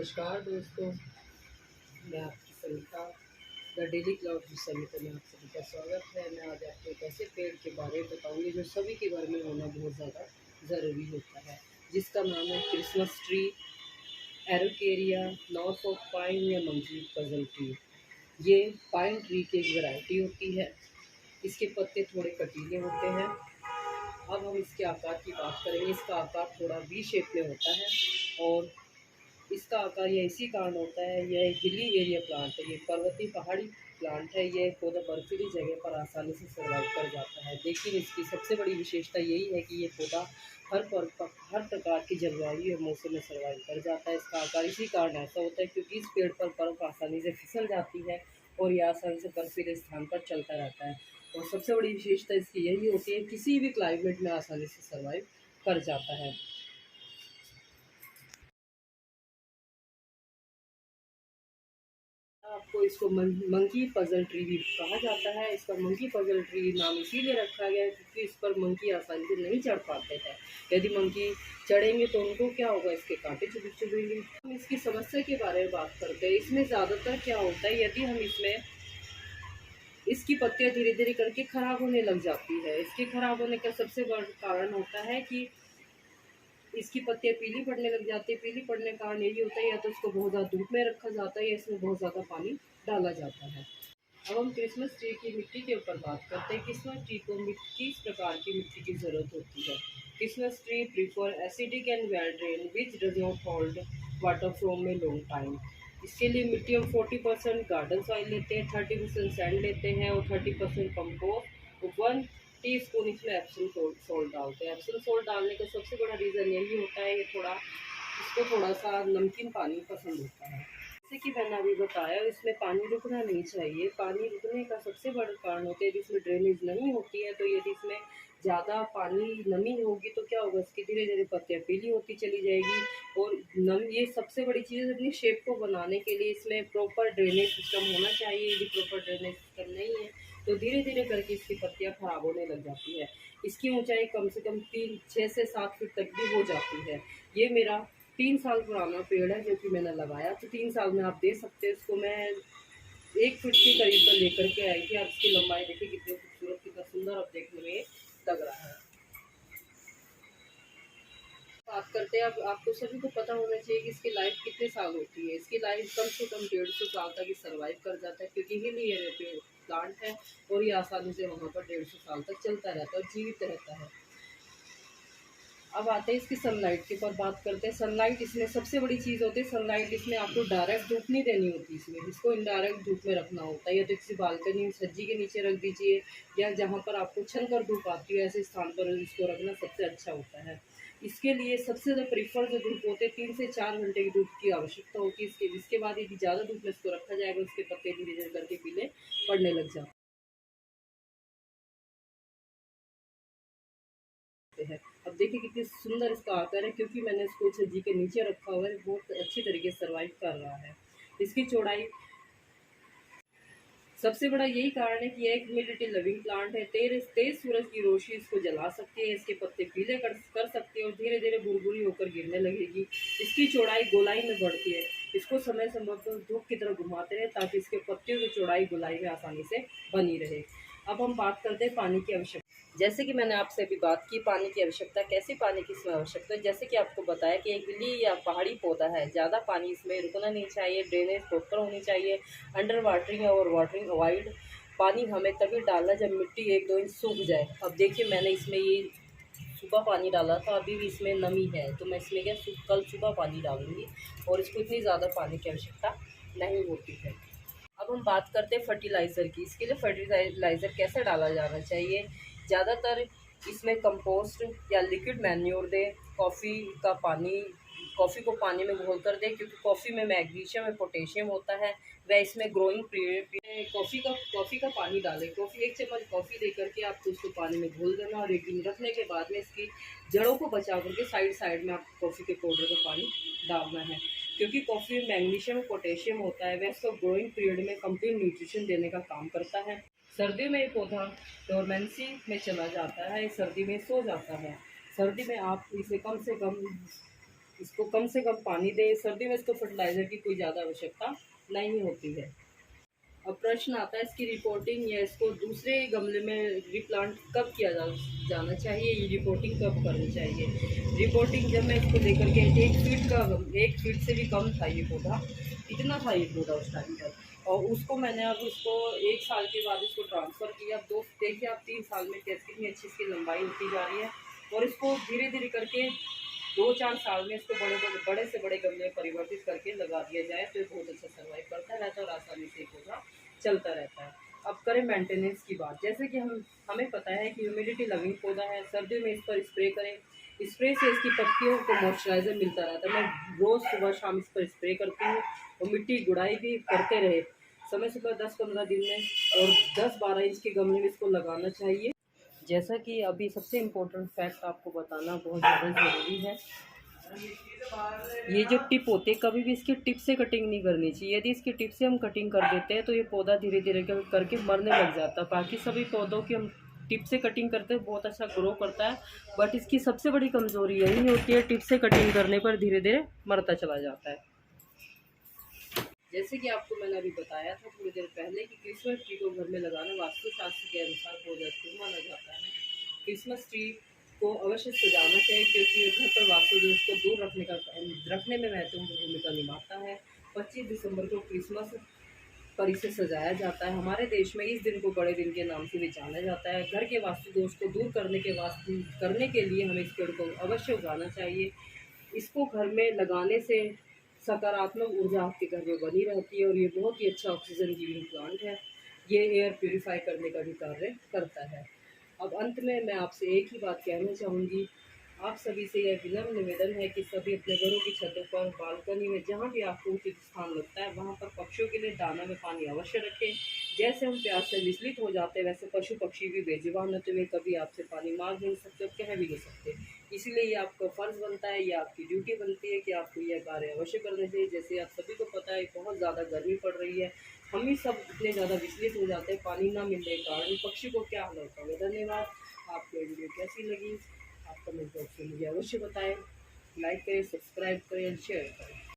नमस्कार दोस्तों, मैं आपकी सविता द डेली क्लाउड की सविता में आप सभी का स्वागत है। मैं आज आपको एक ऐसे पेड़ के बारे में बताऊंगी जो सभी के घर में होना बहुत ज़्यादा ज़रूरी होता है, जिसका नाम है Christmas tree, araucaria, north of pine या मंकी पजल ट्री। ये पाइन ट्री की एक वैरायटी होती है। इसके पत्ते थोड़े कटीले होते हैं। अब हम इसके आकार की बात करेंगे। इसका आकार थोड़ा वी शेप में होता है और इसका आकार यह इसी कारण होता है, यह एक हिली एरिया प्लांट है, ये पर्वतीय पहाड़ी प्लांट है। यह पौधा बर्फीली जगह पर आसानी से सर्वाइव कर जाता है, लेकिन इसकी सबसे बड़ी विशेषता यही है कि ये पौधा हर प्रकार की जलवायु और मौसम में सर्वाइव कर जाता है। इसका आकार इसी कारण ऐसा होता है क्योंकि इस पेड़ पर बर्फ आसानी से फिसल जाती है और यह आसानी से बर्फीले स्थान पर चलता रहता है। और सबसे बड़ी विशेषता इसकी यही होती है, किसी भी क्लाइमेट में आसानी से सर्वाइव कर जाता है। आपको इसको मंकी पजल ट्री भी कहा जाता है। इसका मंकी पजल ट्री नाम इसीलिए रखा गया है क्योंकि इस पर मंकी आसानी से नहीं चढ़ पाते हैं। यदि मंकी चढ़ेंगे तो उनको क्या होगा, इसके कांटे चुभेंगे। हम इसकी समस्या के बारे में बात करते हैं। इसमें ज़्यादातर क्या होता है, यदि हम इसकी पत्तियां धीरे धीरे करके खराब होने लग जाती है। इसके खराब होने का सबसे बड़ा कारण होता है कि इसकी पत्तियां पीली पड़ने लग जाती है। पीली पड़ने का कारण यही होता है या तो इसको बहुत ज़्यादा धूप में रखा जाता है या इसमें बहुत ज़्यादा पानी डाला जाता है। अब हम क्रिसमस ट्री की मिट्टी के ऊपर बात करते हैं। क्रिसमस ट्री को किस प्रकार की मिट्टी की ज़रूरत होती है। Christmas tree prefer acidic and well drain which does not hold water from a long time. इसके लिए मिट्टी हम 40% गार्डन सॉइल लेते हैं, 30% सैंड लेते हैं और 30% कंपोस्ट, 1 टीस्पून इसमें एप्सम सॉल्ट डालते हैं। एप्सम सॉल्ट डालने का सबसे बड़ा रीज़न यही होता है, ये इसको थोड़ा सा नमकीन पानी पसंद होता है। जैसे कि मैंने अभी बताया, इसमें पानी रुकना नहीं चाहिए। पानी रुकने का सबसे बड़ा कारण होता है जिसमें ड्रेनेज नहीं होती है। तो यदि इसमें ज़्यादा पानी नमी होगी तो क्या होगा, इसकी धीरे धीरे पत्तियाँ पीली होती चली जाएगी। और ये सबसे बड़ी चीज़ है, अपनी शेप को बनाने के लिए इसमें प्रॉपर ड्रेनेज सिस्टम होना चाहिए। यदि प्रॉपर ड्रेनेज सिस्टम नहीं है तो धीरे धीरे करके इसकी पत्तियाँ खराब होने लग जाती है। इसकी ऊंचाई कम से कम 6 से 7 फीट तक भी हो जाती है। ये मेरा 3 साल पुराना पेड़ है जो कि मैंने लगाया। तो 3 साल में आप देख सकते हैं, इसको मैं 1 फीट के करीब पर लेकर के आई थी। आप इसकी लंबाई देखिए कितनी खूबसूरत, कितना सुंदर अब देखने में लग रहा है। बात करते हैं, अब आपको सभी को पता होना चाहिए कि इसकी लाइफ कितने साल होती है। इसकी लाइफ कम से कम 150 साल तक ये सर्वाइव कर जाता है क्योंकि हिली एरिया प्लांट है और ये आसानी से वहाँ पर 150 साल तक चलता रहता है और जीवित रहता है। अब आते हैं इसकी सनलाइट के ऊपर बात करते हैं। सनलाइट इसमें सबसे बड़ी चीज़ होती है। सनलाइट इसमें आपको डायरेक्ट धूप नहीं देनी होती, इसको इनडायरेक्ट धूप में रखना होता है। या तो किसी बालकनी छज्जी के नीचे रख दीजिए या जहाँ पर आपको छन कर धूप आती है ऐसे स्थान पर इसको रखना सबसे अच्छा होता है। इसके लिए सबसे ज़्यादा प्रीफर जो धूप होते हैं 3 से 4 घंटे की धूप की आवश्यकता होती है। इसके बाद यदि ज़्यादा धूप में इसको रखा जाएगा उसके पत्ते धीरे धीरे करके पीले पड़ने लग जाते हैं। अब देखिए कितनी सुंदर इसका आकार है क्योंकि मैंने इसको छज्जी के नीचे रखा हुआ है, बहुत अच्छी तरीके से सर्वाइव कर रहा है। इसकी चौड़ाई सबसे बड़ा यही कारण है कि यह एक ह्यूमिडिटी लविंग प्लांट है। तेज तेज सूरज की रोशनी इसको जला सकती है, इसके पत्ते पीले कर सकती है और धीरे धीरे भुरभुरी होकर गिरने लगेगी। इसकी चौड़ाई गोलाई में बढ़ती है। इसको समय समय पर धूप की तरफ घुमाते रहे ताकि इसके पत्तियों की चौड़ाई गोलाई में आसानी से बनी रहे। अब हम बात करते हैं पानी की आवश्यकता। जैसे कि मैंने आपसे अभी बात की पानी की आवश्यकता, कैसे पानी की इसमें आवश्यकता है। जैसे कि आपको बताया कि एक हिली या पहाड़ी पौधा है, ज़्यादा पानी इसमें रुकना नहीं चाहिए, ड्रेनेज प्रॉपर होनी चाहिए, अंडर वाटरिंग और वाटरिंग अवॉइड। पानी हमें तभी डालना जब मिट्टी 1-2 इंच सूख जाए। अब देखिए मैंने इसमें ये सुबह पानी डाला था, अभी भी इसमें नमी है तो मैं इसमें क्या कल सुबह पानी डालूँगी और इसको इतनी ज़्यादा पानी की आवश्यकता नहीं होती है। अब हम बात करते हैं फर्टिलाइज़र की। इसके लिए फर्टिलाइज़र कैसे डाला जाना चाहिए। ज़्यादातर इसमें कंपोस्ट या लिक्विड मैन्योर दें। कॉफ़ी को पानी में घोल कर दें क्योंकि कॉफ़ी में मैग्नीशियम और पोटेशियम होता है। वह इसमें ग्रोइंग पीरियड कॉफ़ी का पानी डालें। 1 चम्मच कॉफ़ी लेकर के आपको उसको पानी में घोल देना और 1 दिन रखने के बाद में इसकी जड़ों को बचा करके साइड में आपको कॉफ़ी के पाउडर का पानी डालना है क्योंकि कॉफ़ी में मैग्नीशियम और पोटेशियम होता है। वह इसको ग्रोइंग पीरियड में कंप्लीट न्यूट्रिशन देने का काम करता है। सर्दियों में ये पौधा डोरमेंसी में चला जाता है, सर्दी में सो जाता है। सर्दी में आप इसे कम से कम इसको कम से कम पानी दें। सर्दी में इसको फर्टिलाइज़र की कोई ज़्यादा आवश्यकता नहीं होती है। अब प्रश्न आता है इसकी रिपोर्टिंग या इसको दूसरे गमले में रिप्लांट कब किया जाना चाहिए, ये रिपोर्टिंग कब करनी चाहिए। रिपोर्टिंग जब मैं इसको लेकर के 1 फीट से भी कम था ये पौधा, इतना था ये पौधा उस टाइम पर, और उसको मैंने अब उसको 1 साल के बाद इसको ट्रांसफ़र किया। अब देखिए आप 3 साल में कैसे कितनी अच्छी इसकी लंबाई होती जा रही है, और इसको धीरे धीरे करके 2-4 साल में इसको बड़े से बड़े गमले में परिवर्तित करके लगा दिया जाए तो ये बहुत अच्छा सर्वाइव करता रहता है और आसानी से पौधा चलता रहता है। अब करें मेंटेनेंस की बात। जैसे कि हमें पता है कि ह्यूमिडिटी लविंग पौधा है, सर्दियों में इस पर स्प्रे करें। स्प्रे से इसकी पत्तियों को मॉइस्चराइज़र मिलता रहता है। मैं रोज़ सुबह शाम इस पर स्प्रे करती हूँ, और मिट्टी गुड़ाई भी करते रहे समय समय 10-15 दिन में, और 10-12 इंच के गमले में इसको लगाना चाहिए। जैसा कि अभी सबसे इम्पोर्टेंट फैक्ट आपको बताना बहुत ज़्यादा ज़रूरी है, ये जो टिप होती है कभी भी इसकी टिप से कटिंग नहीं करनी चाहिए। यदि इसकी टिप से हम कटिंग कर देते हैं तो ये पौधा धीरे धीरे करके मरने लग जाता है। बाकी सभी पौधों की हम टिप से कटिंग करते हैं, बहुत अच्छा ग्रो करता है, बट इसकी सबसे बड़ी कमज़ोरी यही होती है, टिप से कटिंग करने पर धीरे धीरे मरता चला जाता है। जैसे कि आपको मैंने अभी बताया था थोड़ी देर पहले कि क्रिसमस ट्री को घर में लगाना वास्तुशास्त्र के अनुसार बहुत शुभ माना जाता है। क्रिसमस ट्री को अवश्य सजाना चाहिए, क्योंकि घर पर वास्तु दोष को दूर रखने में महत्वपूर्ण भूमिका निभाता है। 25 दिसंबर को क्रिसमस पर इसे सजाया जाता है। हमारे देश में इस दिन को बड़े दिन के नाम से भी जाना जाता है। घर के वास्तु दोष को दूर करने के लिए हमें इस पेड़ को अवश्य उगाना चाहिए। इसको घर में लगाने से सकारात्मक ऊर्जा आपके घर में बनी रहती है, और ये बहुत ही अच्छा ऑक्सीजन गिविंग प्लांट है। ये एयर प्यूरिफाई करने का भी कार्य करता है। अब अंत में मैं आपसे एक ही बात कहना चाहूँगी, आप सभी से यह विनम्र निवेदन है कि सभी अपने घरों की छतों पर, बालकनी में, जहाँ भी आपको उचित स्थान लगता है वहाँ पर पक्षियों के लिए दाना में पानी अवश्य रखें। जैसे हम प्यास से विचलित हो जाते हैं वैसे पशु पक्षी भी बेजुबान होते हुए कभी आपसे पानी मांग नहीं सकते और कह भी नहीं सकते। इसीलिए ये आपका फ़र्ज़ बनता है, ये आपकी ड्यूटी बनती है कि आपको यह कार्य अवश्य करने चाहिए। जैसे आप सभी को पता है बहुत ज़्यादा गर्मी पड़ रही है, हम ही सब इतने ज़्यादा विचलित हो जाते हैं पानी ना मिलने के कारण, पक्षी को क्या हाल होता है। धन्यवाद। आपको ये वीडियो कैसी लगी आप कमेंट बॉक्स में मुझे अवश्य बताएं। लाइक करें, सब्सक्राइब करें, शेयर करें।